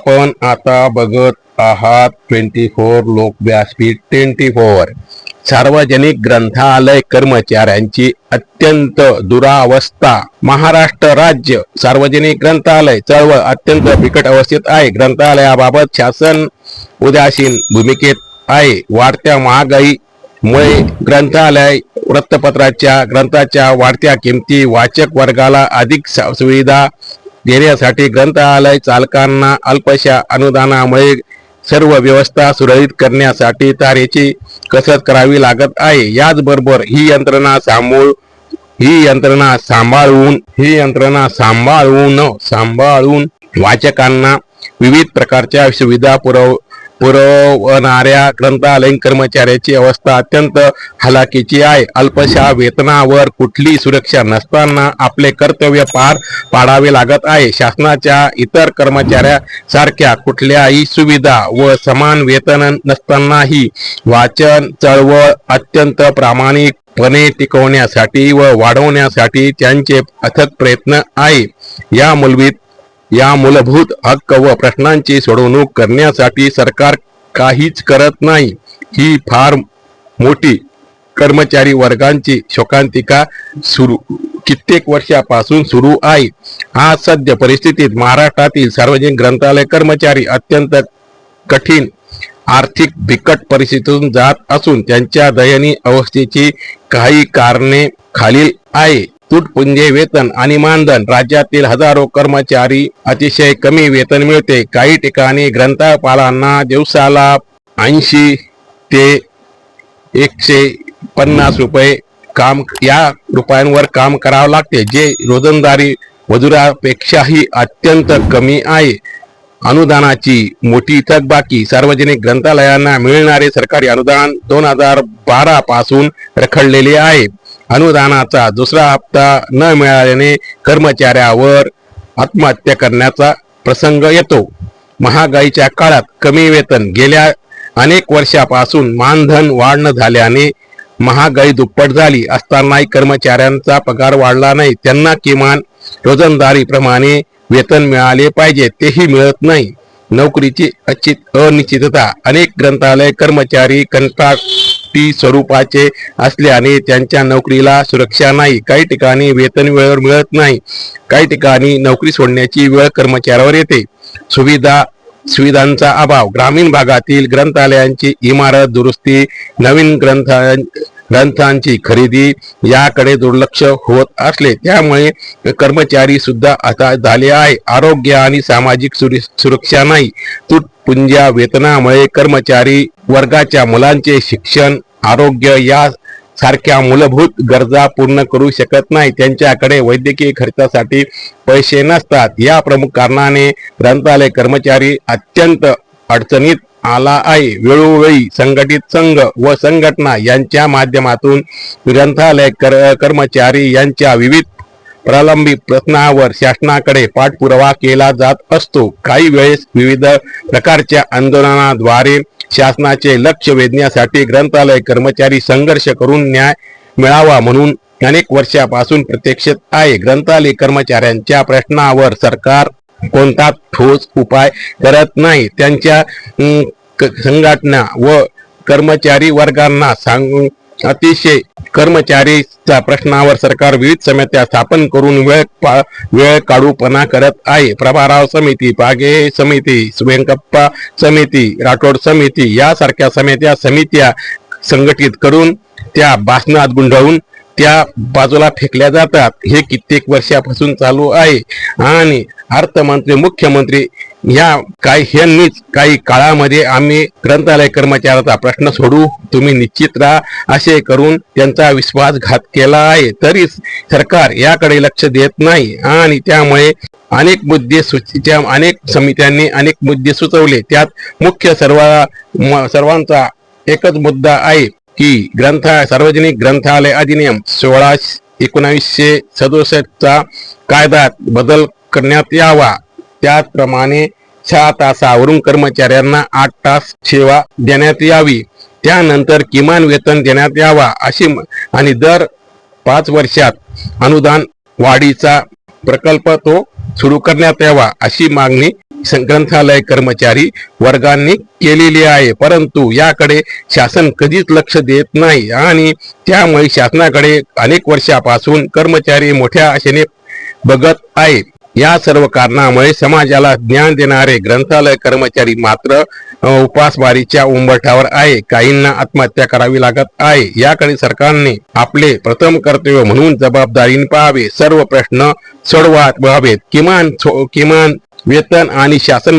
आपण आता बघत आहात 24 लोक व्यासपीठ 24। सार्वजनिक ग्रंथालय कर्मचाऱ्यांची अत्यंत दुरावस्था। महाराष्ट्र राज्य सार्वजनिक ग्रंथालय चळवळ अत्यंत बिकट अवस्थेत आहे। ग्रंथालयाबाबत शासन उदासीन भूमिकेत आहे। वाढत्या महागाईमुळे ग्रंथालय वृत्तपत्राच्या ग्रंथाच्या वाढत्या किमती, वाचक वर्गाला अधिक सुविधा देण्यासाठी ग्रंथालय चालकांना अल्पशा अनुदानामुळे सर्व व्यवस्था सुरळीत करण्यासाठी तारेची कसरत करावी लागत आहे। याचबरोबर ही यंत्रणा सांभाळून वाचकांना विविध प्रकारच्या सुविधा पुरवणाऱ्या ग्रंथालयीन कर्मचाऱ्याची अवस्था अत्यंत हलाखीची आहे। अल्पशा वेतनावर कुठली सुरक्षा नसताना आपले कर्तव्य पार पाडावे लागत आहे। शासनाच्या इतर कर्मचाऱ्यासारख्या कुठल्याही सुविधा व समान वेतन नसतानाही वाचन चळवळ अत्यंत प्रामाणिकपणे टिकवण्यासाठी व वाढवण्यासाठी त्यांचे अथक प्रयत्न आहे। या मूलभूत हक्क व प्रश्नांची सोडवणूक करण्यासाठी सरकार काहीच करत नाही। ही फार मोठी कर्मचारी वर्गांची शोकांतिका कित्येक वर्षापासून सुरू आहे। आज सध्या परिस्थितीत महाराष्ट्रातील सार्वजनिक ग्रंथालय कर्मचारी अत्यंत कठीण आर्थिक बिकट परिस्थितीतून जात असून त्यांच्या दयनीय अवस्थेची काही कारणे खालील आहे। तुटपुंजे वेतन आणि मानधन। राज्यातील हजारो कर्मचारी अतिशय कमी वेतन मिळते। काही ठिकाणी ग्रंथपालांना दिवसाला 80 ते 150 रुपयांवर काम करावे लागते, जे रोजंदारी मजुरापेक्षाही अत्यंत कमी आहे। अनुदानाची मोठी थकबाकी। सार्वजनिक ग्रंथालयांना मिळणारे सरकारी अनुदान 2012 पासून रखडलेले आहे। अनुदानाचा दुसरा हप्ता न मिळाल्याने कर्मचाऱ्यावर आत्महत्या करण्याचा प्रसंग येतो। महागाईच्या काळात कमी वेतन। गेल्या अनेक वर्षापासून मानधन वाढ न झाल्याने महागाई दुप्पट झाली असतानाही कर्मचाऱ्यांचा पगार वाढला नाही। त्यांना किमान रोजंदारीप्रमाणे वेतन मिळाले पाहिजे, तेही मिळत नाही। नोकरीची अनिश्चितता। अनेक ग्रंथालय कर्मचारी कंत्राटी स्वरूपाचे असल्याने त्यांच्या नोकरीला सुरक्षा नाही। काही ठिकाणी वेतन वेळेवर मिळत नाही। काही ठिकाणी नोकरी सोडण्याची वेळ कर्मचाऱ्यावर येते। सुविधांचा अभाव। ग्रामीण भागातील ग्रंथालयांची इमारत दुरुस्ती, नवीन ग्रंथांची खरेदी याकडे दुर्लक्ष होत असले त्यामुळे कर्मचारी सुद्धा आता झाले आहे। आरोग्य आणि सामाजिक सुरक्षा नाही। तुटपुंज्या वेतनामुळे कर्मचारी वर्गाच्या मुलांचे शिक्षण, आरोग्य या सारख्या मूलभूत गरजा पूर्ण करू शकत नाही। त्यांच्याकडे वैद्यकीय खर्चासाठी पैसे नसतात। या प्रमुख कारणाने ग्रंथालय कर्मचारी अत्यंत अडचणीत आला आहे। वेळोवेळी संघटित संघ व संघटना यांच्या माध्यमातून ग्रंथालय कर्मचारी यांच्या विविध प्रलंबित प्रश्नावर शासनाकडे पाठपुरावा केला जात असतो। काही वेळेस विविध प्रकारच्या आंदोलनाद्वारे शासनाचे लक्ष वेधण्यासाठी ग्रंथालय कर्मचारी संघर्ष करून न्याय मिळावा म्हणून अनेक वर्षापासून प्रतीक्षेत आहे। ग्रंथालय कर्मचाऱ्यांच्या प्रश्नावर सरकार कोणताच ठोस उपाय करत नाही। त्यांच्या संघटना व कर्मचारी वर्गांना सांगून अतिशय कर्मचारीच्या प्रश्नावर सरकार विविध समित्या स्थापन करून वेळ काढूपणा करत आहे। प्रभाराव समिती, पागे समिती, वेंकप्पा समिती, राठोड समिती यासारख्या समित्या संघटित करून त्या भाषणात गुंडाळून त्या बाजूला फेकल्या जातात। हे कित्येक वर्षापासून चालू आहे आणि अर्थमंत्री, मुख्यमंत्री ह्यांनीच काही काळामध्ये आम्ही ग्रंथालय कर्मचाऱ्याचा प्रश्न सोडू, तुम्ही निश्चित राहा असे करून त्यांचा विश्वासघात केला आहे। तरी सरकार याकडे लक्ष देत नाही आणि त्यामुळे अनेक समित्यांनी अनेक मुद्दे सुचवले। त्यात मुख्य सर्वांचा एकच मुद्दा आहे की सार्वजनिक ग्रंथालय अधिनियम 1967 चा कायद्यात बदल करण्यात यावा। त्याचप्रमाणे 6 तासावरून कर्मचाऱ्यांना 8 तास सेवा देण्यात यावी। त्यानंतर किमान वेतन देण्यात यावा आणि दर 5 वर्षात अनुदान वाढीचा प्रकल्प तो सुरू करण्यात यावा अशी मागणी ग्रंथालय कर्मचारी वर्गांनी केलेली आहे, परंतु याकडे शासन कधीच लक्ष देत नाही आणि त्यामुळे शासनाकडे अनेक वर्षापासून कर्मचारी मोठ्या आशेने बघत आहे. या सर्व कारणामुळे समाजाला ज्ञान देणारे ग्रंथालय कर्मचारी मात्र उपासमारीच्या उंबरठ्यावर आहे. काहींना आत्महत्या करावी लागत आहे. याकडे सरकारने आपले प्रथम कर्तव्य म्हणून जबाबदारीने पाहावे. सर्व प्रश्न सोडवावेत. किमान वेतन आणि शासन